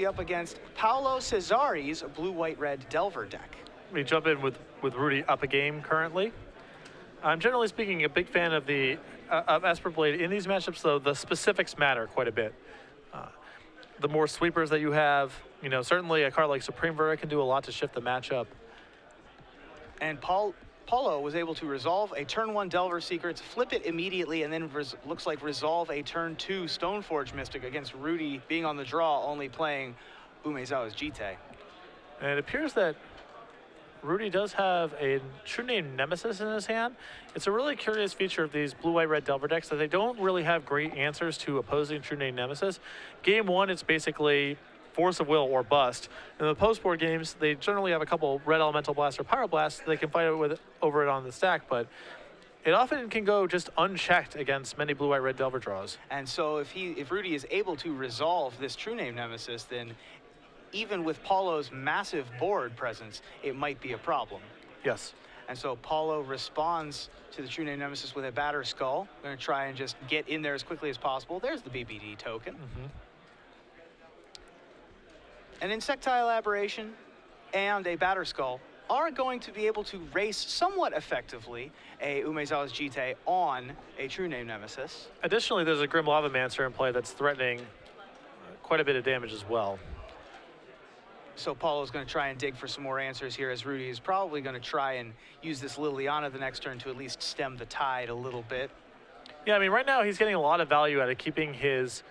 be up against Paolo Cesari's blue-white-red Delver deck. We jump in with Rudy up a game currently. I'm generally speaking a big fan of the of Esper Blade. In these matchups, though, the specifics matter quite a bit. The more sweepers that you have, you know, certainly a card like Supreme Verdict can do a lot to shift the matchup. And Paolo was able to resolve a turn 1 Delver Secrets, flip it immediately, and then looks like resolve a turn 2 Stoneforge Mystic against Rudy being on the draw, only playing Umezawa's Jite. And it appears that Rudy does have a True Name Nemesis in his hand. It's a really curious feature of these blue-white-red Delver decks that they don't really have great answers to opposing True Name Nemesis. Game 1, it's basically Force of Will or bust. In the post-board games, they generally have a couple Red Elemental Blast or Pyroblast. They can fight it over it on the stack, but it often can go just unchecked against many blue-white-red Delver draws. And so if Rudy is able to resolve this True Name Nemesis, then even with Paulo's massive board presence, it might be a problem. Yes. And so Paolo responds to the True Name Nemesis with a Batter Skull. Going to try and just get in there as quickly as possible. There's the BBD token. An Insectile Aberration and a Batter Skull are going to be able to race somewhat effectively a Umezawa's Jite on a True Name Nemesis. Additionally, there's a Grim Lavamancer in play that's threatening quite a bit of damage as well. So Paolo's going to try and dig for some more answers here, as Rudy is probably going to try and use this Liliana the next turn to at least stem the tide a little bit. Yeah, I mean, right now he's getting a lot of value out of keeping his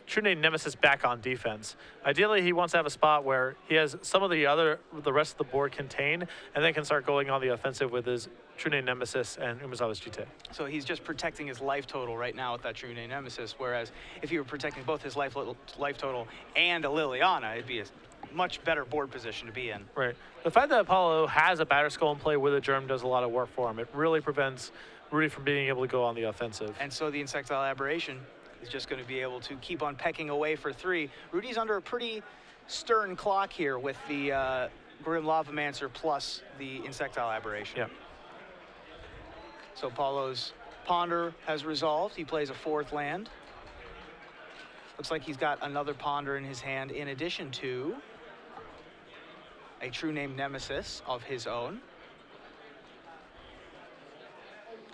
True Name Nemesis back on defense. Ideally, he wants to have a spot where he has some of the rest of the board contained, and then can start going on the offensive with his True Name Nemesis and Umezawa's Jite. So he's just protecting his life total right now with that True Name Nemesis, whereas if he were protecting both his life total and a Liliana, it'd be a much better board position to be in. Right. The fact that Apollo has a Batter Skull in play with a Germ does a lot of work for him. It really prevents Rudy from being able to go on the offensive. And so the Insectile Aberration is just going to be able to keep on pecking away for 3. Rudy's under a pretty stern clock here with the Grim Lavamancer plus the Insectile Aberration. Yep. So Paulo's Ponder has resolved. He plays a 4th land. Looks like he's got another Ponder in his hand in addition to a True Name Nemesis of his own.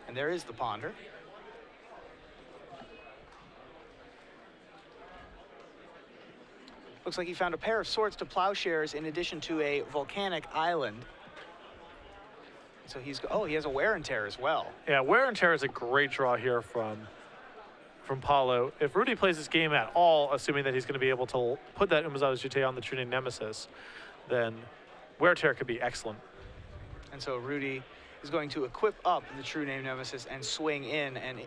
And there is the Ponder. Looks like he found a pair of Swords to Plowshares in addition to a Volcanic Island. So he has a Wear and Tear as well. Yeah, Wear and Tear is a great draw here from Paolo. If Rudy plays this game at all, assuming that he's going to be able to put that Umezawa's Jite on the True Name Nemesis, then Wear Tear could be excellent. And so Rudy is going to equip up the True Name Nemesis and swing in, and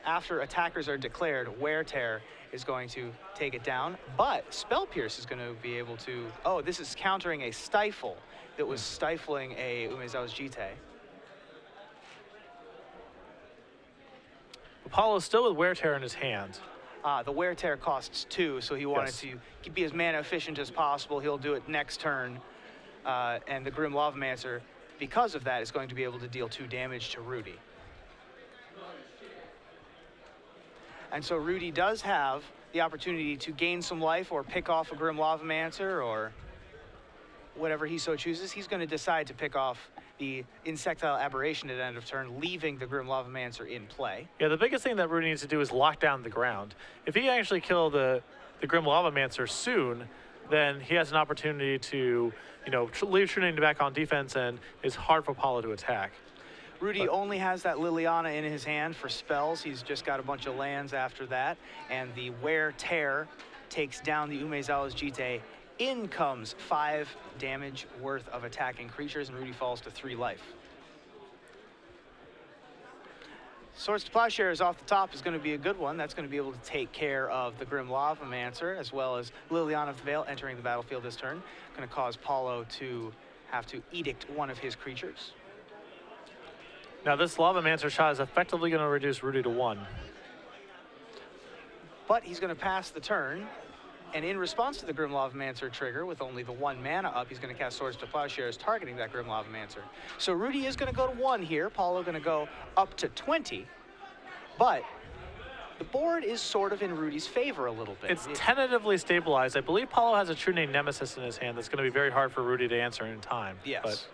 after attackers are declared, Wear Tear is going to take it down, but Spell Pierce is going to be able to, oh, this is countering a Stifle that was stifling a Umezawa's Jite. Apollo's still with Wear Tear in his hand. The Wear Tear costs 2, so he wanted to be as mana efficient as possible. He'll do it next turn, and the Grim Lavamancer, because of that, is going to be able to deal 2 damage to Rudy. And so Rudy does have the opportunity to gain some life or pick off a Grim Lavamancer or whatever he so chooses. He's going to decide to pick off the Insectile Aberration at end of turn, leaving the Grim Lavamancer in play. Yeah, the biggest thing that Rudy needs to do is lock down the ground. If he can actually kill the Grim Lavamancer soon, then he has an opportunity to, you know, leave True Name back on defense, and it's hard for Paolo to attack. Rudy only has that Liliana in his hand for spells. He's just got a bunch of lands after that, and the Wear Tear takes down the Umezawa's Jite. In comes 5 damage worth of attacking creatures, and Rudy falls to 3 life. Swords to Plowshares off the top is going to be a good one. That's going to be able to take care of the Grim Lavamancer, as well as Liliana of the Veil entering the battlefield this turn. Going to cause Paolo to have to edict one of his creatures. Now this Lavamancer shot is effectively going to reduce Rudy to 1. But he's going to pass the turn, and in response to the Grim Lavamancer trigger, with only the 1 mana up, he's going to cast Swords to Plowshares, targeting that Grim Lavamancer. So Rudy is going to go to 1 here. Paolo going to go up to 20. But the board is sort of in Rudy's favor a little bit. It's tentatively stabilized. I believe Paolo has a True Name Nemesis in his hand that's going to be very hard for Rudy to answer in time. Yes. But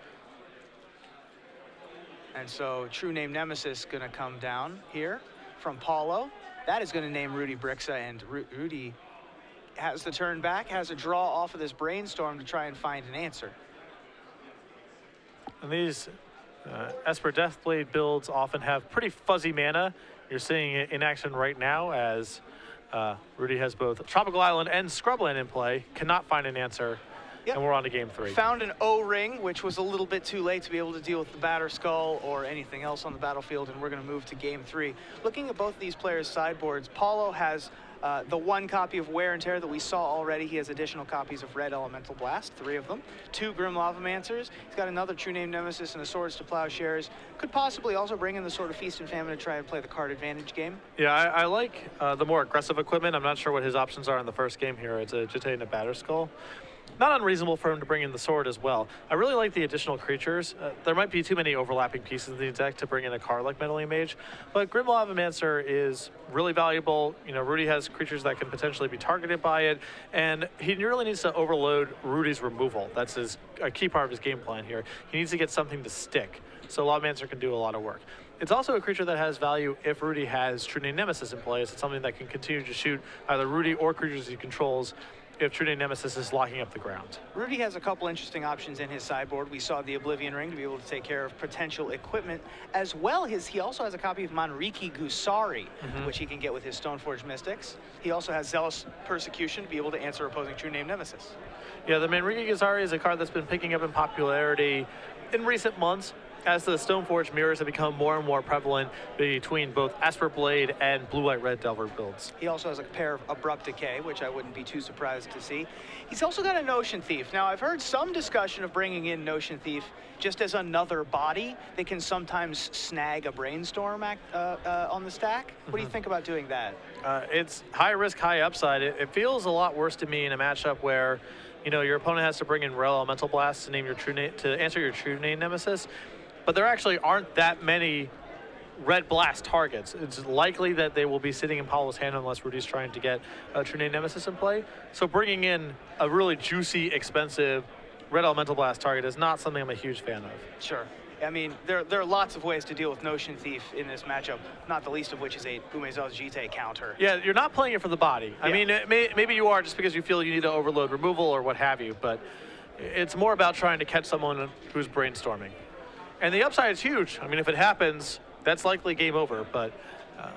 and so True Name Nemesis going to come down here from Paolo. That is going to name Rudy Briksza, and Rudy has the turn back, has a draw off of this brainstorm to try and find an answer. And these Esper Deathblade builds often have pretty fuzzy mana. You're seeing it in action right now as Rudy has both Tropical Island and Scrubland in play, cannot find an answer, Yep. and we're on to game 3. Found an O-ring, which was a little bit too late to be able to deal with the Batter Skull or anything else on the battlefield, and we're going to move to game 3. Looking at both these players' sideboards, Paolo has the 1 copy of Wear and Tear that we saw already. He has additional copies of Red Elemental Blast, 3 of them. 2 Grim Lavamancers. He's got another True Name Nemesis and a Swords to Plowshares. Could possibly also bring in the Sword of Feast and Famine to try and play the card advantage game. Yeah, I like the more aggressive equipment. I'm not sure what his options are in the first game here. It's a Jitte and a Batter Skull. Not unreasonable for him to bring in the sword as well. I really like the additional creatures. There might be too many overlapping pieces in the deck to bring in a card like Meddling Mage, but Grim Lavamancer is really valuable. You know, Rudy has creatures that can potentially be targeted by it, and he really needs to overload Rudy's removal. That's a key part of his game plan here. He needs to get something to stick, so Lavamancer can do a lot of work. It's also a creature that has value if Rudy has True Name Nemesis in play. It's something that can continue to shoot either Rudy or creatures he controls if True Name Nemesis is locking up the ground. Rudy has a couple interesting options in his sideboard. We saw the Oblivion Ring to be able to take care of potential equipment, as well as he also has a copy of Manriki Gusari, which he can get with his Stoneforge Mystics. He also has Zealous Persecution to be able to answer opposing True Name Nemesis. Yeah, the Manriki Gusari is a card that's been picking up in popularity in recent months as the Stoneforge mirrors have become more and more prevalent between both Esper Blade and Blue-White Red Delver builds. He also has a pair of Abrupt Decay, which I wouldn't be too surprised to see. He's also got a Notion Thief. Now, I've heard some discussion of bringing in Notion Thief just as another body that can sometimes snag a Brainstorm on the stack. What do you think about doing that? It's high risk, high upside. It feels a lot worse to me in a matchup where, you know, your opponent has to bring in Red Elemental Blast to name your to answer your True Name Nemesis. But there actually aren't that many Red Blast targets. It's likely that they will be sitting in Paolo's hand unless Rudy's trying to get a True Name Nemesis in play. So bringing in a really juicy, expensive Red Elemental Blast target is not something I'm a huge fan of. Sure. I mean, there are lots of ways to deal with Notion Thief in this matchup, not the least of which is a Umezawa's Jitte counter. Yeah, you're not playing it for the body. Yeah. I mean, maybe you are just because you feel you need to overload removal or what have you, but it's more about trying to catch someone who's brainstorming. And the upside is huge. I mean, if it happens, that's likely game over. But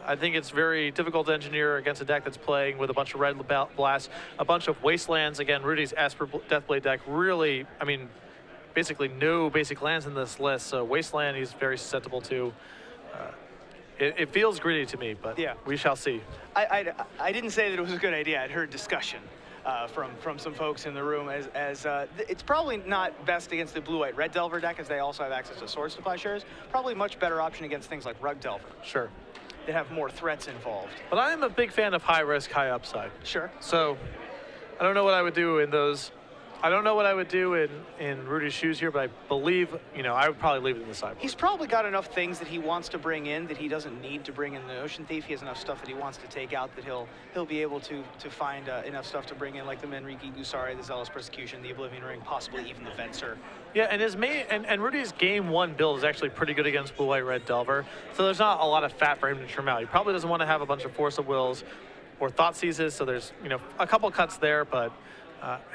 I think it's very difficult to engineer against a deck that's playing with a bunch of Red Blasts, a bunch of Wastelands. Again, Rudy's Esper Deathblade deck really, I mean, basically no basic lands in this list. So Wasteland he's very susceptible to. It feels gritty to me, but yeah, we shall see. I didn't say that it was a good idea. I'd heard discussion from some folks in the room as it's probably not best against the Blue-White Red Delver deck, as they also have access to Swords to Plowshares. Probably much better option against things like Rug Delver. Sure. They have more threats involved. But I am a big fan of high risk, high upside. Sure. So I don't know what I would do in those. I don't know what I would do in Rudy's shoes here, but I believe, you know, I would probably leave it in the sideboard. He's probably got enough things that he wants to bring in that he doesn't need to bring in the Notion Thief. He has enough stuff that he wants to take out that he'll be able to find enough stuff to bring in, like the Manriki Gusari, the Zealous Persecution, the Oblivion Ring, possibly even the Venser. Yeah, and his and Rudy's game 1 build is actually pretty good against Blue-White Red Delver, so there's not a lot of fat for him to trim out. He probably doesn't want to have a bunch of Force of Wills or Thought Seizes, so there's, you know, a couple cuts there, but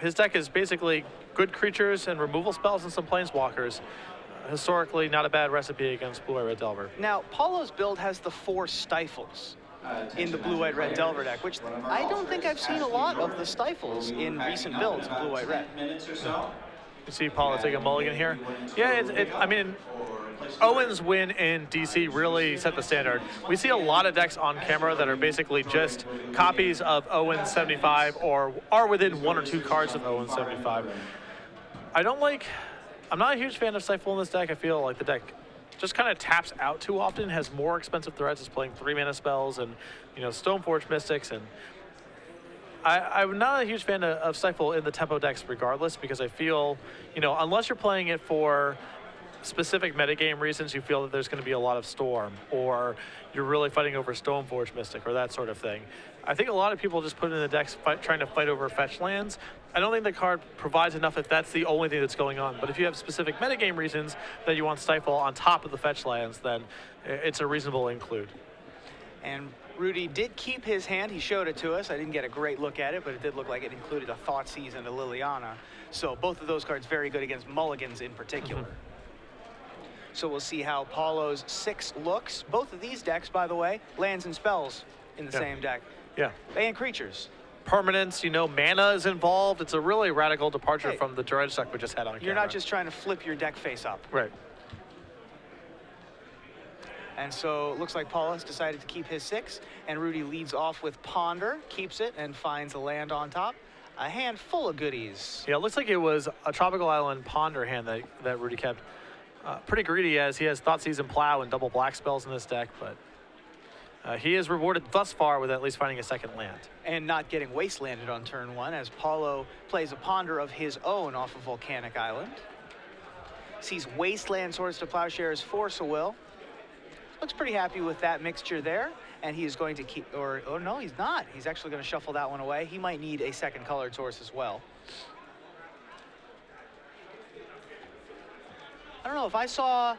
his deck is basically good creatures and removal spells and some planeswalkers. Historically, not a bad recipe against Blue-White Red Delver. Now, Paolo's build has the 4 Stifles in the Blue-White Red Delver deck, which I don't think I've seen a lot of the Stifles in recent builds of Blue-White Red. You see Paolo take a mulligan here? Yeah, I mean, Owen's win in DC really set the standard. We see a lot of decks on camera that are basically just copies of Owen's 75 or are within 1 or 2 cards of Owen's 75. I'm not a huge fan of Stifle in this deck. I feel like the deck just kind of taps out too often, has more expensive threats, is playing 3 mana spells and, you know, Stoneforge Mystics, and I'm not a huge fan of Stifle in the tempo decks regardless, because I feel, you know, unless you're playing it for specific metagame reasons you feel that there's going to be a lot of Storm, or you're really fighting over Stoneforge Mystic, or that sort of thing. I think a lot of people just put it in the decks trying to fight over fetch lands. I don't think the card provides enough if that's the only thing that's going on. But if you have specific metagame reasons that you want Stifle on top of the fetch lands, then it's a reasonable include. And Rudy did keep his hand. He showed it to us. I didn't get a great look at it, but it did look like it included a Thoughtseize and a Liliana. So both of those cards very good against mulligans in particular. So we'll see how Paolo's 6 looks. Both of these decks, by the way, lands and spells in the same deck. Yeah. And creatures. Permanence, you know, mana is involved. It's a really radical departure from the Dredge deck we just had on camera. You're not just trying to flip your deck face up. Right. And so it looks like Paolo has decided to keep his 6, and Rudy leads off with Ponder, keeps it, and finds a land on top. A hand full of goodies. Yeah, it looks like it was a Tropical Island Ponder hand that Rudy kept. Pretty greedy, as he has Thoughtseize and Plow and double black spells in this deck, but he is rewarded thus far with at least finding a second land. And not getting wastelanded on turn 1, as Paolo plays a Ponder of his own off of Volcanic Island. Sees Wasteland, Swords to Plowshares, Force of Will. Looks pretty happy with that mixture there, and he is going to keep, oh no, he's not. He's actually going to shuffle that one away. He might need a second colored source as well. I don't know, if I saw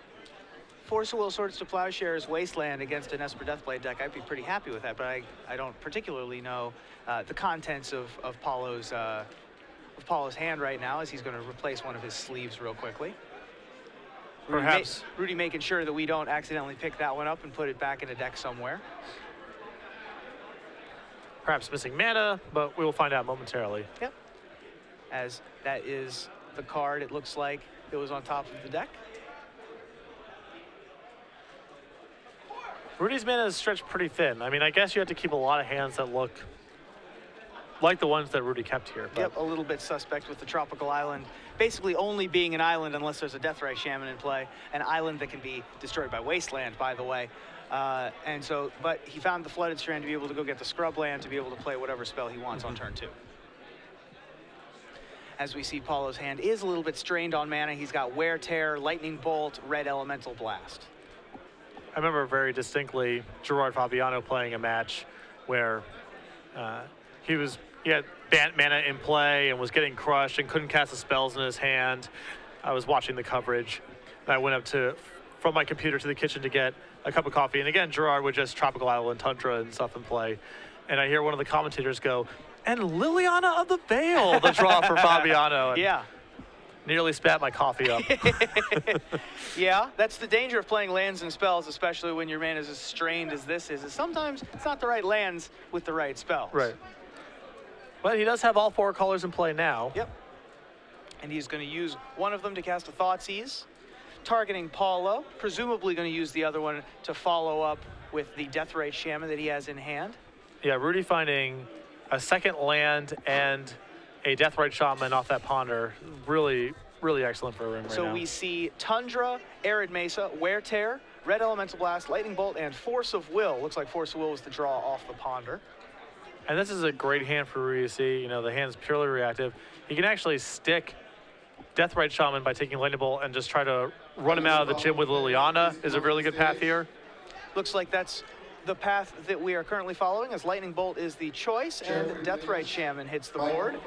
Force of Will, Swords to Plowshares, Wasteland against an Esper Deathblade deck, I'd be pretty happy with that, but I don't particularly know the contents of Paolo's hand right now, as he's going to replace one of his sleeves real quickly. Perhaps. Rudy making sure that we don't accidentally pick that one up and put it back in a deck somewhere. Perhaps missing mana, but we will find out momentarily. Yep. As that is the card, it looks like it was on top of the deck. Rudy's mana is stretched pretty thin. I mean, I guess you have to keep a lot of hands that look like the ones that Rudy kept here. But yep, a little bit suspect with the Tropical Island basically only being an island unless there's a Deathrite Shaman in play. An island that can be destroyed by Wasteland, by the way. And so, but he found the Flooded Strand to be able to go get the Scrub Land to be able to play whatever spell he wants on turn 2. As we see, Paolo's hand is a little bit strained on mana. He's got Wear Tear, Lightning Bolt, Red Elemental Blast. I remember very distinctly Gerard Fabiano playing a match where he had Bant mana in play and was getting crushed and couldn't cast the spells in his hand. I was watching the coverage, and I went up from my computer to the kitchen to get a cup of coffee. And again, Gerard would just Tropical Island Tundra and stuff in play. And I hear one of the commentators go, "And Liliana of the Veil," the draw for Fabiano. And yeah. Nearly spat my coffee up. Yeah, that's the danger of playing lands and spells, especially when your mana is as strained as this is sometimes it's not the right lands with the right spells. Right. But he does have all 4 colors in play now. Yep. And he's going to use one of them to cast a Thoughtseize, targeting Paolo, presumably going to use the other one to follow up with the Deathrite Shaman that he has in hand. Yeah, Rudy finding a second land and a Deathrite Shaman off that Ponder. Really, really excellent for him right now. So we see Tundra, Arid Mesa, Wear Tear, Red Elemental Blast, Lightning Bolt, and Force of Will. Looks like Force of Will was the draw off the Ponder. And this is a great hand for Rudy to see. You know, the hand's purely reactive. He can actually stick Deathrite Shaman by taking Lightning Bolt and just try to run him out of the gym with Liliana is a really good path here. Looks like that's the path that we are currently following, as Lightning Bolt is the choice and Deathrite Shaman hits the board.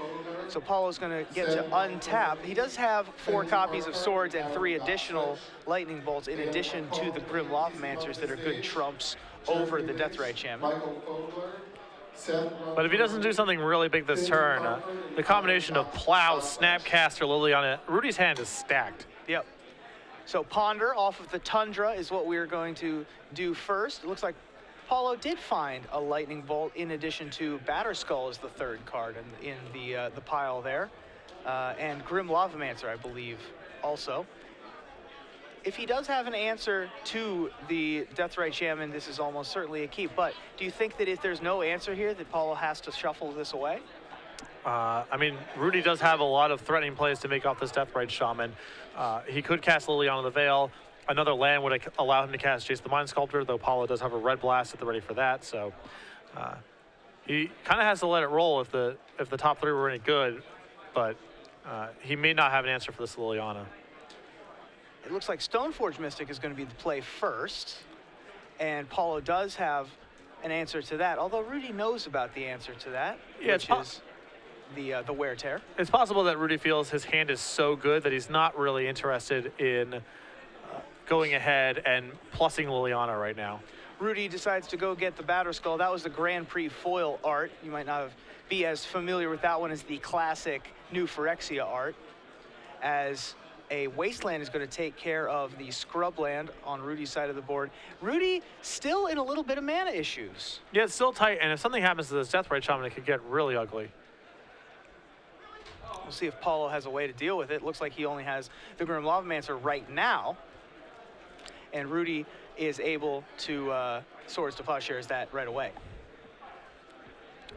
So Paolo's going to get to untap. He does have 4 copies of Swords and 3 additional Lightning Bolts in addition to the Grim Lawmancers that are good trumps over the Deathrite Shaman. But if he doesn't do something really big this turn, the combination of Plow, Snapcaster, Liliana, Rudy's hand is stacked. Yep. So Ponder off of the Tundra is what we're going to do first. It looks like Paolo did find a Lightning Bolt in addition to Batterskull as the 3rd card in the pile there. And Grim Lavamancer, I believe, also. If he does have an answer to the Deathrite Shaman, this is almost certainly a keep. But do you think that if there's no answer here, that Paolo has to shuffle this away? I mean, Rudy does have a lot of threatening plays to make off this Deathrite Shaman. He could cast Liliana of the Veil. Another land would allow him to cast Jace the Mind Sculptor, though Paolo does have a Red Blast at the ready for that. So he kind of has to let it roll if the top 3 were any good, but he may not have an answer for this Liliana. It looks like Stoneforge Mystic is going to be the play first, and Paolo does have an answer to that, although Rudy knows about the answer to that, which is the wear tear. It's possible that Rudy feels his hand is so good that he's not really interested in going ahead and plussing Liliana right now. Rudy decides to go get the Batterskull. That was the Grand Prix foil art. You might not be as familiar with that one as the classic new Phyrexia art, as a Wasteland is going to take care of the Scrubland on Rudy's side of the board. Rudy still in a little bit of mana issues. Yeah, it's still tight, and if something happens to this Deathrite Shaman, it could get really ugly. We'll see if Paolo has a way to deal with it. Looks like he only has the Grim Lavamancer right now, and Rudy is able to Swords to Plowshares that right away.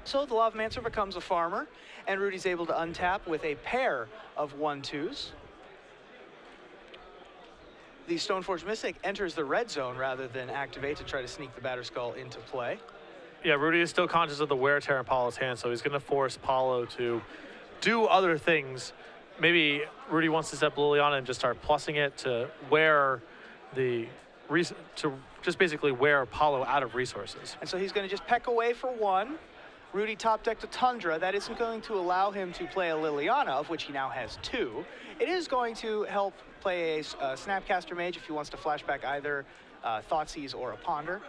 So the Lavamancer becomes a farmer, and Rudy's able to untap with a pair of 1/2s. The Stoneforge Mystic enters the red zone rather than activate to try to sneak the Batterskull into play. Yeah, Rudy is still conscious of the wear tear in Paolo's hand, so he's going to force Paolo to do other things. Maybe Rudy wants to step Liliana and just start plussing it to wear just basically wear Paolo out of resources. And so he's going to just peck away for 1. Rudy top decked a Tundra. That isn't going to allow him to play a Liliana, of which he now has 2. It is going to help play a Snapcaster Mage if he wants to flashback either Thoughtseize or a Ponder,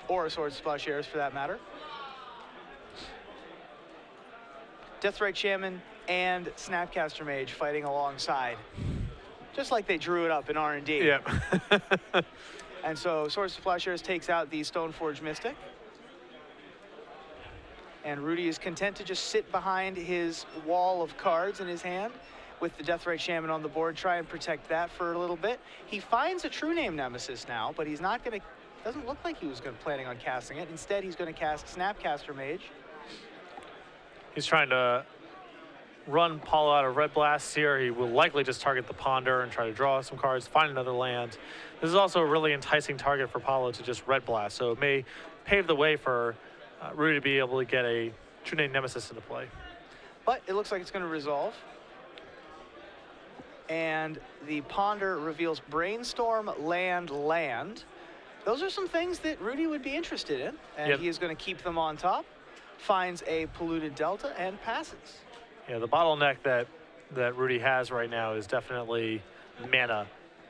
or a Swords to Plowshares for that matter. Deathrite Shaman and Snapcaster Mage fighting alongside, just like they drew it up in R&D. Yeah. And so Swords to Plowshares takes out the Stoneforge Mystic. And Rudy is content to just sit behind his wall of cards in his hand with the Deathrite Shaman on the board, try and protect that for a little bit. He finds a True Name Nemesis now, but he's not going to, doesn't look like he was planning on casting it. Instead, he's going to cast Snapcaster Mage. He's trying to run Paolo out of Red Blast here. He will likely just target the Ponder and try to draw some cards, find another land. This is also a really enticing target for Paolo to just Red Blast, so it may pave the way for Rudy to be able to get a True Name Nemesis into play. But it looks like it's going to resolve. And the Ponder reveals Brainstorm, land. Those are some things that Rudy would be interested in, and he is going to keep them on top. Finds a Polluted Delta and passes. Yeah, the bottleneck that Rudy has right now is definitely mana.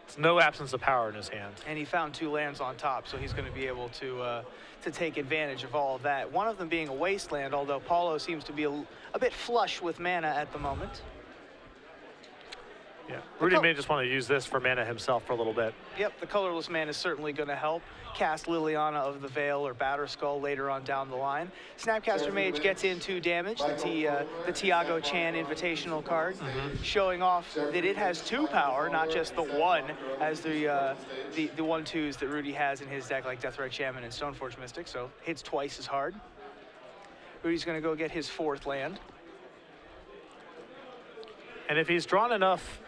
It's no absence of power in his hand. And he found 2 lands on top, so he's going to be able to take advantage of all of that. One of them being a Wasteland, although Paolo seems to be a bit flush with mana at the moment. Yeah, Rudy may just want to use this for mana himself for a little bit. Yep, the colorless man is certainly going to help. Cast Liliana of the Veil or Batterskull later on down the line. Snapcaster Mage gets in 2 damage, the Tiago Chan Invitational card, showing off that it has 2 power, not just the 1, as the 1/2s that Rudy has in his deck, like Deathrite Shaman and Stoneforge Mystic, so hits twice as hard. Rudy's going to go get his 4th land. And if he's drawn enough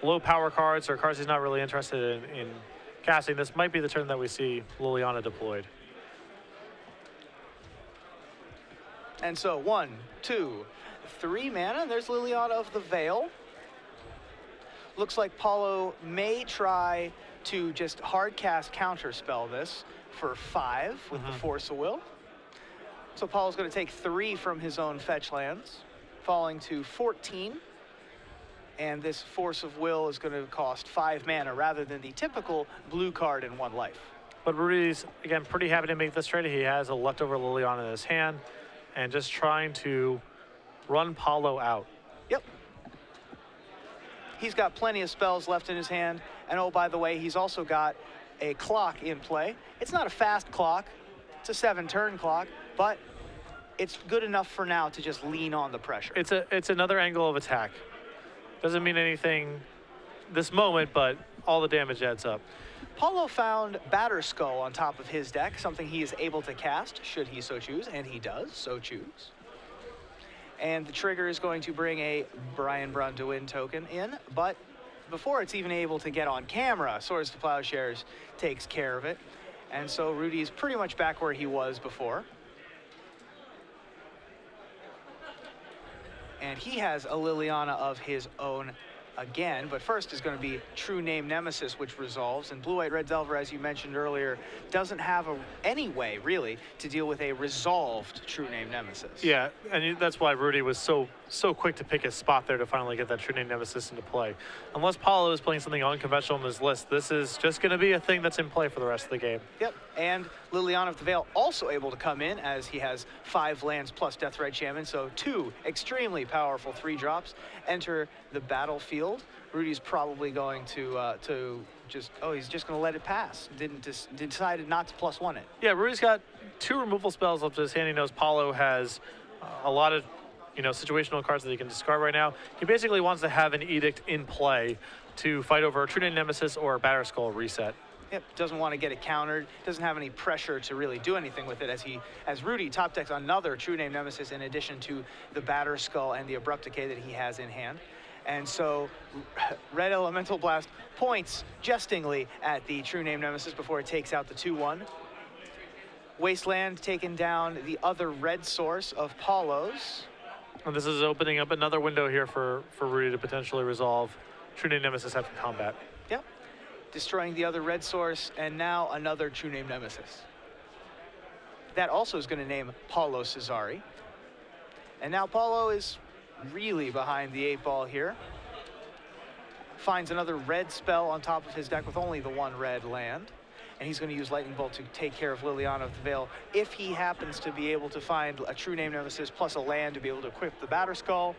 low power cards or cards he's not really interested in casting, this might be the turn that we see Liliana deployed. And so 1, 2, 3 mana. There's Liliana of the Veil. Looks like Paolo may try to just hard cast counterspell this for 5 with the Force of Will. So Paolo's going to take 3 from his own fetch lands, falling to 14. And this Force of Will is going to cost 5 mana rather than the typical blue card in 1 life. But Rudy's, again, pretty happy to make this trade. He has a leftover Liliana in his hand and just trying to run Paolo out. Yep. He's got plenty of spells left in his hand. And oh, by the way, he's also got a clock in play. It's not a fast clock. It's a 7-turn clock, but it's good enough for now to just lean on the pressure. It's another angle of attack. Doesn't mean anything this moment, but all the damage adds up. Paolo found Batterskull on top of his deck, something he is able to cast should he so choose, and he does so choose. And the trigger is going to bring a Brian Bronduin token in, but before it's even able to get on camera, Swords to Plowshares takes care of it. And so Rudy is pretty much back where he was before. And he has a Liliana of his own again, but first is going to be True Name Nemesis, which resolves, and Blue White Red Delver, as you mentioned earlier, doesn't have any way really to deal with a resolved True Name Nemesis. Yeah, and that's why Rudy was so quick to pick his spot there to finally get that True Name Nemesis into play. Unless Paolo is playing something unconventional on his list, this is just going to be a thing that's in play for the rest of the game. Yep, and Liliana of the Veil also able to come in as he has 5 lands plus Deathrite Shaman, so 2 extremely powerful 3-drops enter the battlefield. Rudy's probably going to just, he's just going to let it pass. Decided not to +1 it. Yeah, Rudy's got 2 removal spells up to his hand. He knows Paolo has a lot of, situational cards that he can discard right now. He basically wants to have an Edict in play to fight over a True Name Nemesis or a Batterskull reset. Yep, doesn't want to get it countered, doesn't have any pressure to really do anything with it as Rudy top decks another True Name Nemesis in addition to the Batterskull and the Abrupt Decay that he has in hand. And so Red Elemental Blast points jestingly at the True Name Nemesis before it takes out the 2/1. Wasteland taking down the other red source of Paolo's. And this is opening up another window here for Rudy to potentially resolve True Name Nemesis after combat. Yep. Destroying the other red source, and now another True Name Nemesis. That also is going to name Paolo Cesari. And now Paolo is really behind the 8 ball here. Finds another red spell on top of his deck with only the 1 red land. And he's going to use Lightning Bolt to take care of Liliana of the Veil if he happens to be able to find a True Name Nemesis plus a land to be able to equip the Batterskull.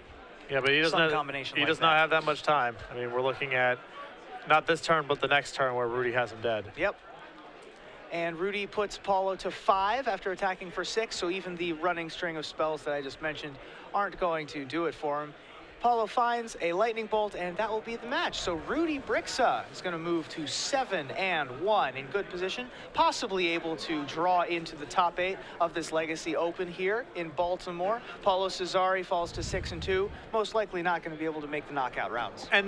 Yeah, but he does not have that much time. I mean, we're looking at not this turn, but the next turn where Rudy has him dead. Yep. And Rudy puts Paolo to 5 after attacking for 6, so even the running string of spells that I just mentioned aren't going to do it for him. Paolo finds a Lightning Bolt, and that will be the match. So Rudy Briksza is going to move to 7-1 in good position, possibly able to draw into the top 8 of this Legacy Open here in Baltimore. Paolo Cesari falls to 6-2, most likely not going to be able to make the knockout rounds. And